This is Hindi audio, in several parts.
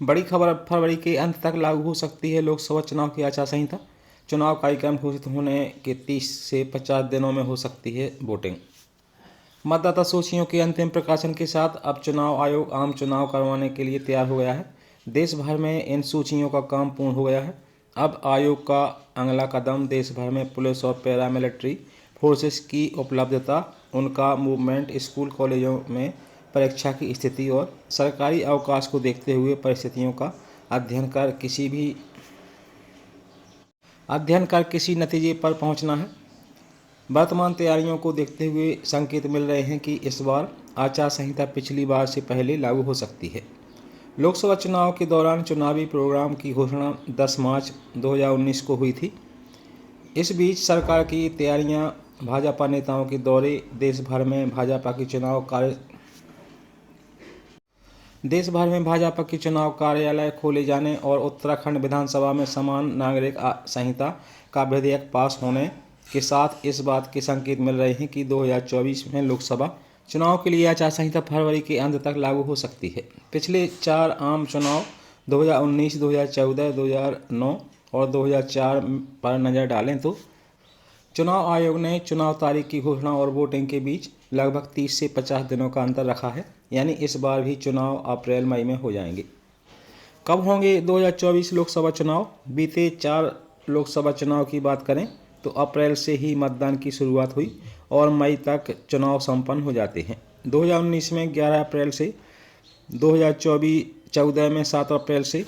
बड़ी खबर, फरवरी के अंत तक लागू हो सकती है लोकसभा चुनाव की आचार संहिता। चुनाव कार्यक्रम घोषित होने के 30 से 50 दिनों में हो सकती है वोटिंग। मतदाता सूचियों के अंतिम प्रकाशन के साथ अब चुनाव आयोग आम चुनाव करवाने के लिए तैयार हो गया है। देश भर में इन सूचियों का काम पूर्ण हो गया है। अब आयोग का अगला कदम देश भर में पुलिस और पैरामिलिट्री फोर्सेस की उपलब्धता, उनका मूवमेंट, स्कूल कॉलेजों में परीक्षा की स्थिति और सरकारी अवकाश को देखते हुए परिस्थितियों का अध्ययन कर किसी नतीजे पर पहुंचना है। वर्तमान तैयारियों को देखते हुए संकेत मिल रहे हैं कि इस बार आचार संहिता पिछली बार से पहले लागू हो सकती है। लोकसभा चुनाव के दौरान चुनावी प्रोग्राम की घोषणा 10 मार्च 2019 को हुई थी। इस बीच सरकार की तैयारियां, भाजपा नेताओं के दौरे, देश भर में भाजपा की चुनाव कार्यालय खोले जाने और उत्तराखंड विधानसभा में समान नागरिक संहिता का विधेयक पास होने के साथ इस बात के संकेत मिल रहे हैं कि 2024 में लोकसभा चुनाव के लिए आचार संहिता फरवरी के अंत तक लागू हो सकती है। पिछले 4 आम चुनाव 2019, 2014, 2009 और 2004 पर नज़र डालें तो चुनाव आयोग ने चुनाव तारीख की घोषणा और वोटिंग के बीच लगभग 30 से 50 दिनों का अंतर रखा है। यानी इस बार भी चुनाव अप्रैल मई में हो जाएंगे। कब होंगे 2024 लोकसभा चुनाव? बीते 4 लोकसभा चुनाव की बात करें तो अप्रैल से ही मतदान की शुरुआत हुई और मई तक चुनाव संपन्न हो जाते हैं। 2019 में 11 अप्रैल से, 2014 में 7 अप्रैल से,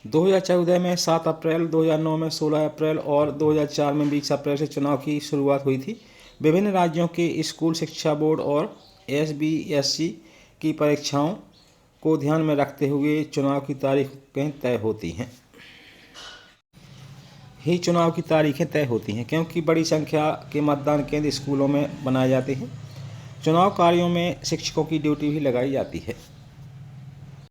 2014 में 7 अप्रैल, 2009 में 16 अप्रैल और 2004 में 20 अप्रैल से चुनाव की शुरुआत हुई थी। विभिन्न राज्यों के स्कूल शिक्षा बोर्ड और SBSC की परीक्षाओं को ध्यान में रखते हुए चुनाव की तारीखें तय होती हैं क्योंकि बड़ी संख्या के मतदान केंद्र स्कूलों में बनाए जाते हैं। चुनाव कार्यों में शिक्षकों की ड्यूटी भी लगाई जाती है।